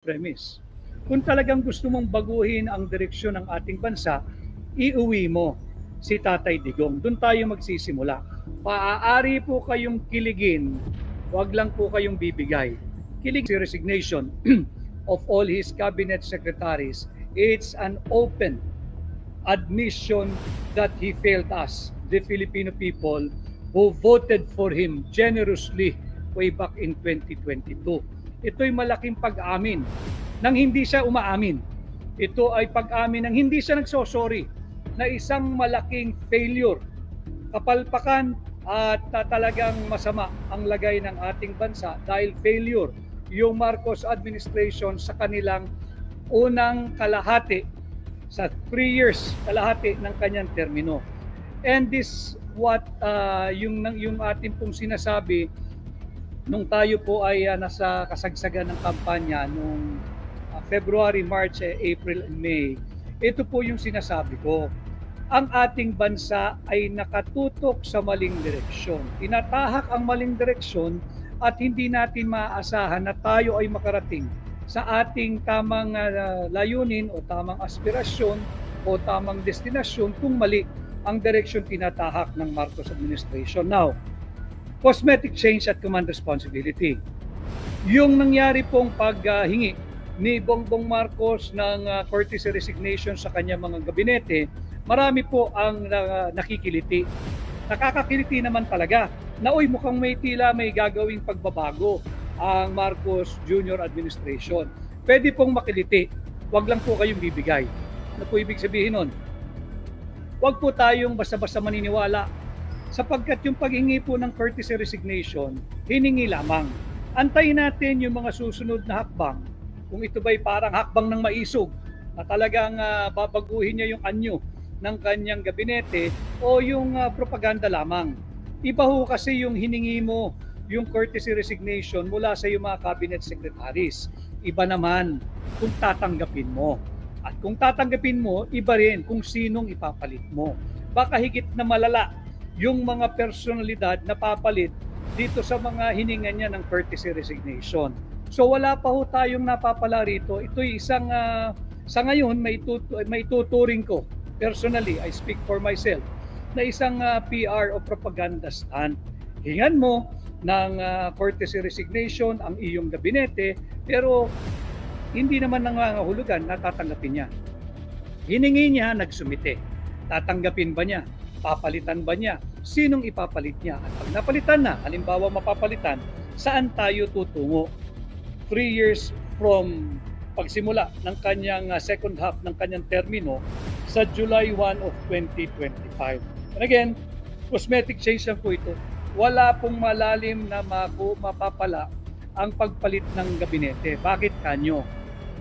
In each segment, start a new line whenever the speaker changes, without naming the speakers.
premise. Kung talagang gusto mong baguhin ang direksyon ng ating bansa, iuwi mo si Tatay Digong. Doon tayo magsisimula. Maaari po kayong kiligin, wag lang po kayong bibigay. Kilig si resignation of all his cabinet secretaries. It's an open admission that he failed us, the Filipino people who voted for him generously way back in 2022. Ito'y malaking pag-amin nang hindi siya umaamin. Ito ay pag-amin nang hindi siya nagsosorry na isang malaking failure, kapalpakan at talagang masama ang lagay ng ating bansa dahil failure yung Marcos administration sa kanilang unang kalahati, sa 3 years kalahati ng kanyang termino. And this what yung ating pong sinasabi nung tayo po ay nasa kasagsagan ng kampanya nung February, March, April, and May. Ito po yung sinasabi ko. Ang ating bansa ay nakatutok sa maling direksyon. Tinatahak ang maling direksyon at hindi natin maaasahan na tayo ay makarating sa ating tamang layunin o tamang aspirasyon o tamang destinasyon kung mali ang direksyon tinatahak ng Marcos administration. Now, cosmetic change at command responsibility. Yung nangyari pong paghingi ni Bongbong Marcos ng courtesy resignation sa kanyang mga gabinete, marami po ang nakikiliti. Nakakakiliti naman talaga na mukhang may tila may gagawing pagbabago ang Marcos Jr. administration. Pwede pong makiliti, wag lang po kayong bibigay. Ano po ibig sabihin nun? Wag po tayong basta-basta maniniwala sapagkat yung paghingi po ng courtesy resignation, hiningi lamang. Antayin natin yung mga susunod na hakbang. Kung ito ba'y parang hakbang ng maisog na talagang babaguhin niya yung anyo ng kanyang gabinete o yung propaganda lamang. Iba ho kasi yung hiningi mo yung courtesy resignation mula sa iyong mga cabinet secretaries. Iba naman kung tatanggapin mo. At kung tatanggapin mo, iba rin kung sinong ipapalit mo. Baka higit na malala yung mga personalidad na papalit dito sa mga hininga niya ng courtesy resignation. So wala pa ho tayong napapala rito. Ito'y isang, sa ngayon, may tuturing ko. Personally, I speak for myself, na isang PR o propaganda stunt. Hingan mo ng courtesy resignation ang iyong gabinete, pero hindi naman nangangahulugan na tatanggapin niya. Hiningi niya, nagsumite. Tatanggapin ba niya? Papalitan ba niya? Sinong ipapalit niya? At pag napalitan na, halimbawa mapapalitan, saan tayo tutungo? 3 years from pagsimula ng kanyang second half ng kanyang termino sa July 1 of 2025. And again, cosmetic change lang po ito. Wala pong malalim na mapapala ang pagpalit ng gabinete. Bakit kanyo?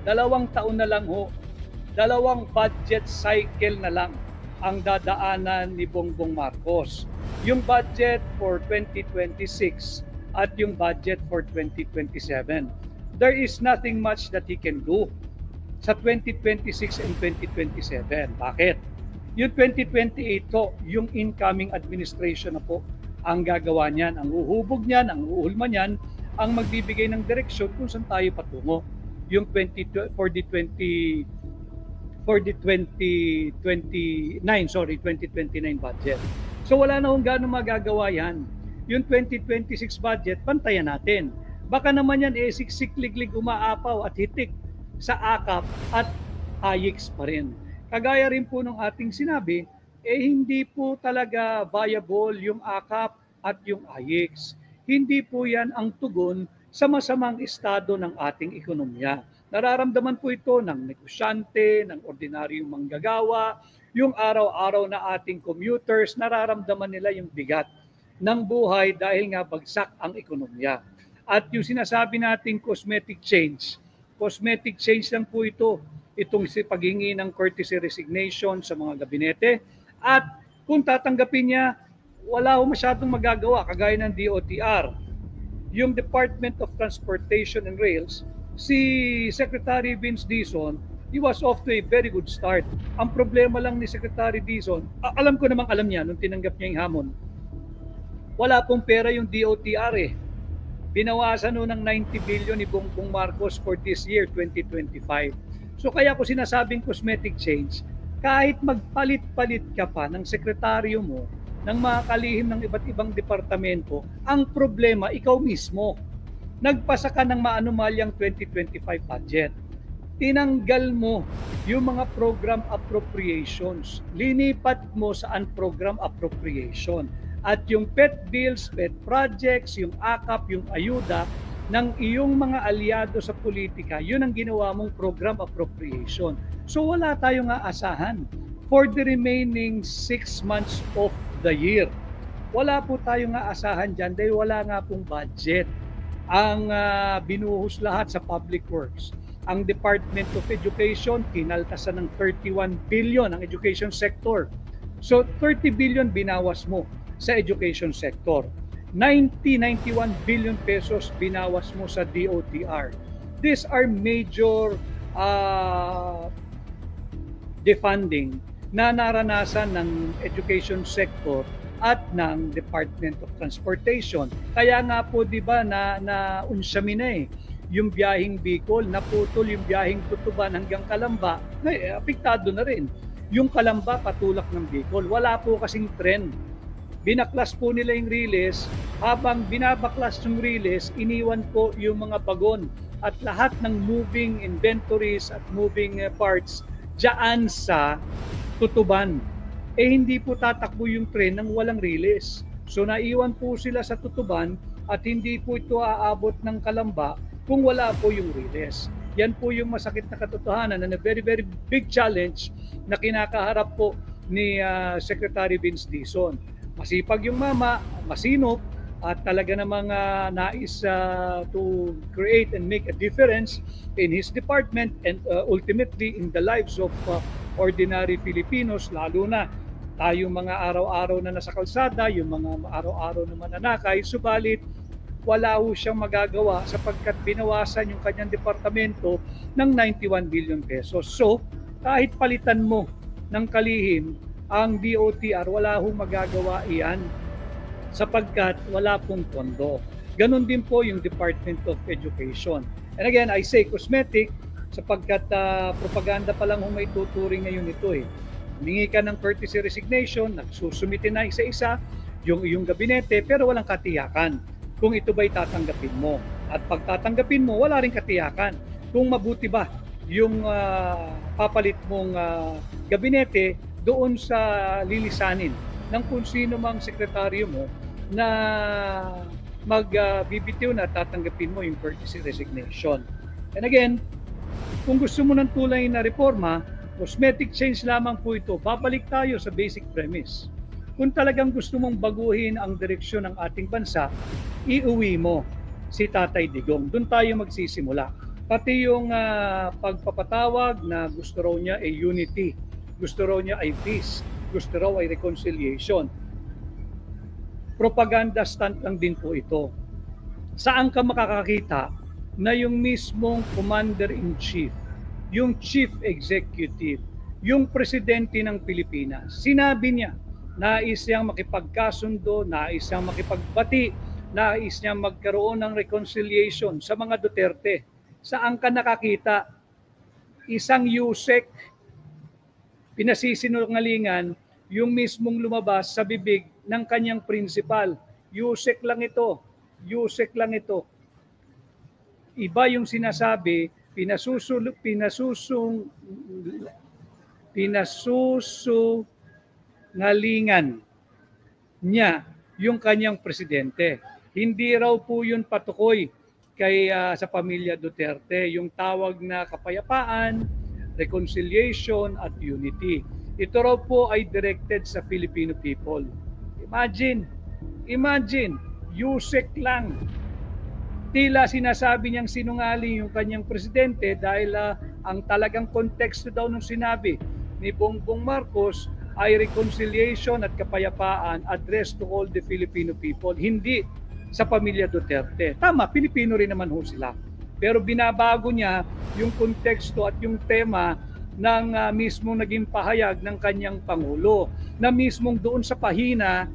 2 taon na lang ho, 2 budget cycle na lang ang dadaanan ni Bongbong Marcos. Yung budget for 2026 at yung budget for 2027. There is nothing much that he can do sa 2026 and 2027. Bakit? Yung 2028 to, yung incoming administration na po ang gagawa niyan, ang uhubog niyan, ang uulma niyan, ang magbibigay ng direksyon kung saan tayo patungo. Yung 2029 budget. So wala na kung gaano magagawa yan. Yung 2026 budget, pantayan natin. Baka naman yan siksikliglig umaapaw at hitik sa AKAP at AYIX pa rin. Kagaya rin po ng ating sinabi, hindi po talaga viable yung AKAP at yung AYIX. Hindi po yan ang tugon sa masamang estado ng ating ekonomiya. Nararamdaman po ito ng negosyante, ng ordinaryong manggagawa, yung araw-araw na ating commuters, nararamdaman nila yung bigat ng buhay dahil nga bagsak ang ekonomiya. At yung sinasabi nating cosmetic change lang po ito. Itong paghingi ng courtesy resignation sa mga gabinete. At kung tatanggapin niya, wala ho masyadong magagawa kagaya ng DOTR. Yung Department of Transportation and Rails, si Secretary Vince Dizon, he was off to a very good start. Ang problema lang ni Secretary Dizon, alam ko namang alam niya nung tinanggap niya yung hamon, wala pong pera yung DOTR eh. Binawasan nun ng 90 billion ni Bongbong Marcos for this year, 2025. So kaya ko sinasabing cosmetic change, kahit magpalit-palit ka pa ng sekretaryo mo, ng mga kalihim ng iba't ibang departamento, ang problema ikaw mismo. Nagpasa ka ng maanumalyang 2025 budget. Tinanggal mo yung mga program appropriations. Linipat mo sa unprogram appropriation. At yung pet bills, pet projects, yung AKAP, yung ayuda ng iyong mga aliado sa politika, yun ang ginawa mong program appropriation. So wala tayong aasahan for the remaining 6 months of the year. Wala po tayong aasahan dyan dahil wala nga pong budget. Ang binuhos lahat sa public works. Ang Department of Education, kinaltasan ng 31 billion ang education sector. So 30 billion binawas mo sa education sector. 91 billion pesos binawas mo sa DOTR. These are major defunding na naranasan ng education sector at ng Department of Transportation. Kaya nga po 'di ba na unsami na yung biyaheng Bicol, naputol yung biyaheng Tutuban hanggang Calamba, apektado na rin. Yung Calamba patulak ng Bicol, wala po kasing tren. Binaklas po nila yung release, habang binabaklas yung release, iniwan po yung mga bagon at lahat ng moving inventories at moving parts diyan sa Tutuban. Hindi po tatakbo yung tren ng walang release. So naiwan po sila sa Tutuban at hindi po ito aabot ng Calamba kung wala po yung release. Yan po yung masakit na katotohanan na very, very big challenge na kinakaharap po ni Secretary Vince Dizon. Masipag yung mama, masinop, at talaga namang nais to create and make a difference in his department and ultimately in the lives of ordinary Filipinos, lalo na tayong mga araw-araw na nasa kalsada, yung mga araw-araw na mananakay, subalit wala ho siyang magagawa sapagkat binawasan yung kanyang departamento ng 91 billion pesos. So, kahit palitan mo ng kalihim ang DOTR, wala hong magagawa iyan sapagkat wala pong pondo. Ganon din po yung Department of Education. And again, I say cosmetic sapagkat propaganda pa lang may tuturing ngayon ito Humingi ka ng courtesy resignation, nagsusumite na isa-isa yung iyong gabinete pero walang katiyakan kung ito ba'y tatanggapin mo. At pag tatanggapin mo, wala rin katiyakan kung mabuti ba yung papalit mong gabinete doon sa lilisanin ng kung sino mang sekretaryo mo na magbibitiw na tatanggapin mo yung courtesy resignation. And again, kung gusto mo ng tulay na reforma, cosmetic change lamang po ito. Babalik tayo sa basic premise. Kung talagang gusto mong baguhin ang direksyon ng ating bansa, iuwi mo si Tatay Digong. Doon tayo magsisimula. Pati yung pagpapatawag na gusto raw niya ay unity, gusto raw niya ay peace, gusto raw ay reconciliation. Propaganda stunt lang din po ito. Saan ka makakakita na yung mismong commander-in-chief, yung chief executive, yung presidente ng Pilipinas, sinabi niya, nais niyang makipagkasundo, nais niyang makipagbati, nais niyang magkaroon ng reconciliation sa mga Duterte. Saan ka nakakita? Isang Yusek, pinasisinungalingan, yung mismong lumabas sa bibig ng kanyang principal. Yusek lang ito. Yusek lang ito. Iba yung sinasabi, pinasusungalingan niya yung kanyang presidente. Hindi raw po yun patukoy kay sa pamilya Duterte, yung tawag na kapayapaan, reconciliation at unity. Ito raw po ay directed sa Filipino people. Imagine, Yusek lang. Tila sinasabi niyang sinungaling yung kanyang presidente dahil ang talagang konteksto daw nung sinabi ni Bongbong Marcos ay reconciliation at kapayapaan addressed to all the Filipino people, hindi sa pamilya Duterte. Tama, Pilipino rin naman ho sila. Pero binabago niya yung konteksto at yung tema ng mismong naging pahayag ng kanyang Pangulo, na mismong doon sa pahina,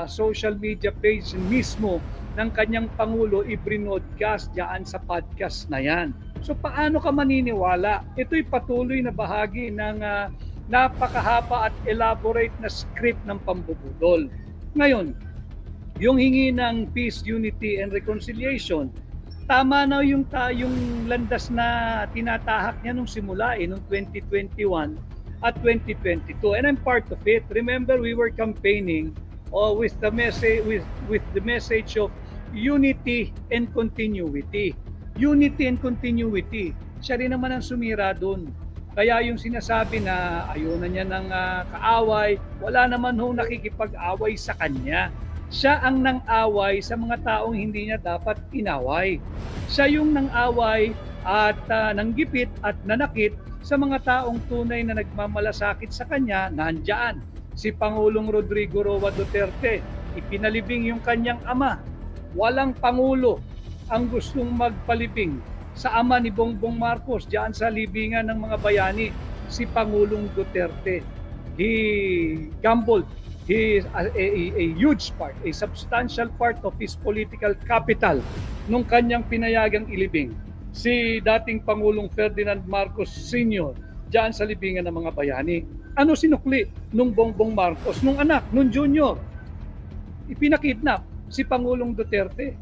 social media page mismo ng kanyang Pangulo i-broadcast diyan sa podcast na yan. So paano ka maniniwala? Ito'y patuloy na bahagi ng napakahaba at elaborate na script ng pambubudol. Ngayon, yung hingi ng peace, unity, and reconciliation, tama na yung landas na tinatahak niya nung simula nung 2021 at 2022. And I'm part of it. Remember, we were campaigning with the message of unity and continuity. Unity and continuity. Siya rin naman ang sumira doon. Kaya yung sinasabi na ayaw na niya ng kaaway, wala naman hong nakikipag-away sa kanya. Siya ang nang-away sa mga taong hindi niya dapat inaway. Siya yung nang-away at nanggipit at nanakit sa mga taong tunay na nagmamalasakit sa kanya, nandyan. Si Pangulong Rodrigo Roa Duterte, ipinalibing yung kanyang ama. Walang Pangulo ang gustong magpalibing sa ama ni Bongbong Marcos diyan sa libingan ng mga bayani, si Pangulong Duterte. He gambled a huge part, a substantial part of his political capital nung kanyang pinayagang ilibing si dating Pangulong Ferdinand Marcos Sr. diyan sa libingan ng mga bayani. Ano sinukli nung Bongbong Marcos, nung anak, nung junior? Ipinakidnap si Pangulong Duterte.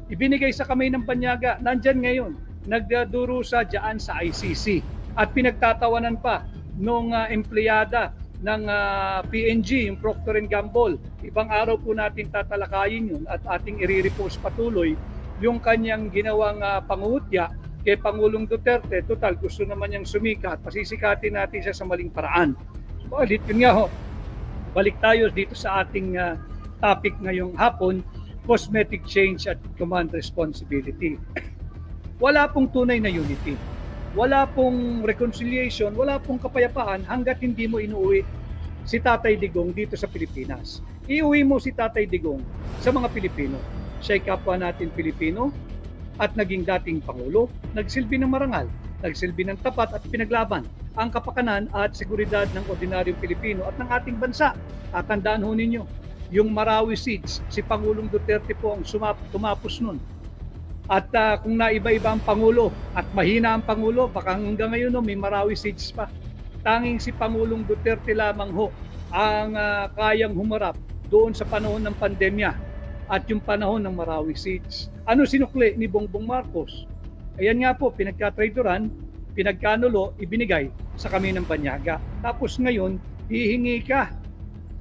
Ibinigay sa kamay ng banyaga, nandyan ngayon, nagdurusa diyan sa ICC at pinagtatawanan pa nung empleyada ng PNG, yung Procter & Gamble. Ibang araw po natin tatalakayin yun at ating i-repost patuloy yung kanyang ginawang pangungutya kay Pangulong Duterte. Total, gusto naman niyang sumikat. Pasisikatin natin siya sa maling paraan. Balit yun nga ho. Balik tayo dito sa ating topic ngayong hapon, cosmetic change at command responsibility. Wala pong tunay na unity. Wala pong reconciliation, wala pong kapayapaan hanggat hindi mo inuwi si Tatay Digong dito sa Pilipinas. Iuwi mo si Tatay Digong sa mga Pilipino. Siya'y kapwa natin Pilipino at naging dating Pangulo, nagsilbi ng marangal, nagsilbi ng tapat at pinaglaban ang kapakanan at seguridad ng ordinaryong Pilipino at ng ating bansa. Tatandaan ho ninyo, yung Marawi Siege, si Pangulong Duterte po ang tumapos nun. At kung naiba-iba ang Pangulo at mahina ang Pangulo, baka hanggang ngayon may Marawi Siege pa. Tanging si Pangulong Duterte lamang ho ang kayang humarap doon sa panahon ng pandemya at yung panahon ng Marawi Siege. Ano sinukli ni Bongbong Marcos? Ayan nga po, pinagkatraidoran, pinagkanulo, ibinigay sa kami ng banyaga. Tapos ngayon, hihingi ka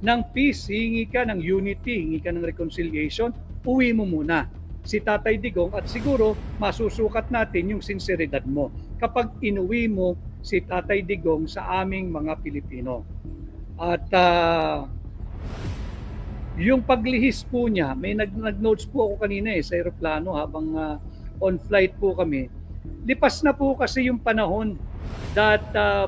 ng peace, hihingi ka ng unity, hihingi ka ng reconciliation, uwi mo muna si Tatay Digong at siguro masusukat natin yung sinseridad mo kapag inuwi mo si Tatay Digong sa aming mga Pilipino. At yung paglihis po niya, may nag-notes po ako kanina sa aeroplano habang on flight po kami. Lipas na po kasi yung panahon that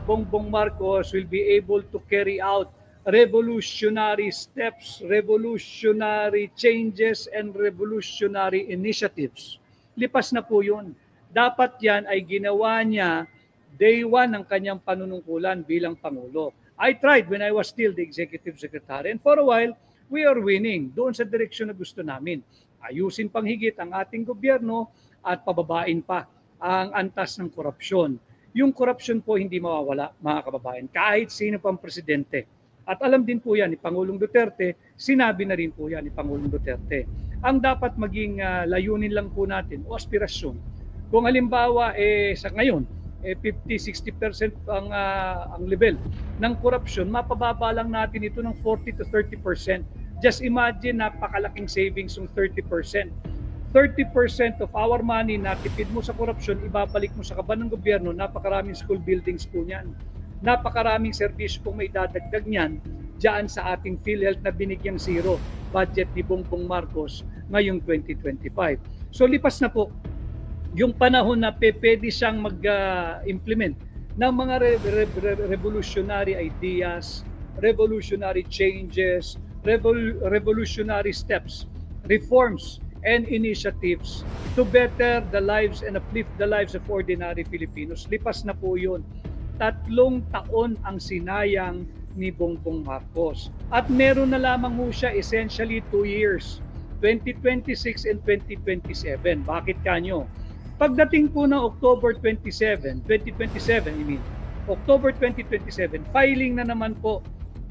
Bongbong Marcos will be able to carry out revolutionary steps, revolutionary changes, and revolutionary initiatives. Lipas na po yun. Dapat yan ay ginawa niya day one ng kanyang panunungkulan bilang Pangulo. I tried when I was still the Executive Secretary, and for a while, we are winning doon sa direksyon na gusto namin. Ayusin pang higit ang ating gobyerno at pababain pa ang antas ng korupsyon. Yung korupsyon po hindi mawawala, mga kababayan, kahit sino pang presidente. At alam din po yan ni Pangulong Duterte, sinabi na rin po yan ni Pangulong Duterte. Ang dapat maging layunin lang po natin o aspirasyon. Kung halimbawa sa ngayon, 50-60% ang level ng korupsyon, mapababa lang natin ito ng 40 to 30%. Just imagine, napakalaking savings ng 30%. 30% of our money na tipid mo sa korupsyon, ibabalik mo sa kaban ng gobyerno, napakaraming school buildings po niyan. Napakaraming serbisyo pong may dadagdag niyan diyan sa ating PhilHealth na binigyang zero budget ni Bongbong Marcos ngayong 2025. So lipas na po yung panahon na pwede siyang mag-implement ng mga revolutionary ideas, revolutionary changes, revolutionary steps, reforms, and initiatives to better the lives and uplift the lives of ordinary Filipinos. Lipas na po yun. 3 taon ang sinayang ni Bongbong Marcos. At meron na lamang ho siya essentially 2 years 2026 and 2027. Bakit kanyo? Pagdating po ng October 27, 2027, October 2027, filing na naman po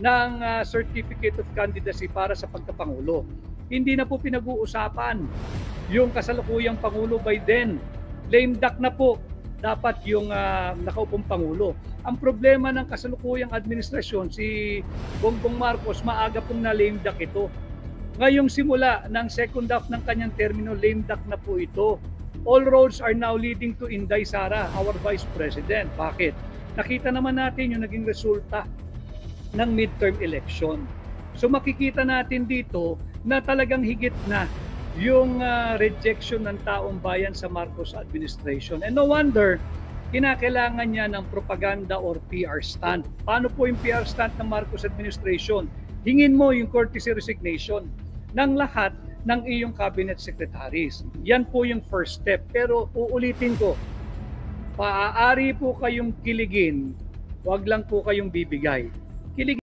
ng Certificate of Candidacy para sa pagkapangulo. Hindi na po pinag-uusapan yung kasalukuyang Pangulo by then. Lame duck na po dapat yung nakaupong Pangulo. Ang problema ng kasalukuyang administrasyon, si Bongbong Marcos, maaga pong na lame duck ito. Ngayong simula ng second half ng kanyang termino, lame duck na po ito. All roads are now leading to Inday Sara, our Vice President. Bakit? Nakita naman natin yung naging resulta ng midterm election. So makikita natin dito na talagang higit na yung rejection ng taong bayan sa Marcos administration. And no wonder, kinakailangan niya ng propaganda or PR stunt. Paano po yung PR stunt ng Marcos administration? Hingin mo yung courtesy resignation ng lahat ng iyong cabinet secretaries. Yan po yung first step. Pero uulitin ko, maaari po kayong kiligin, wag lang po kayong bibigay. Kiligin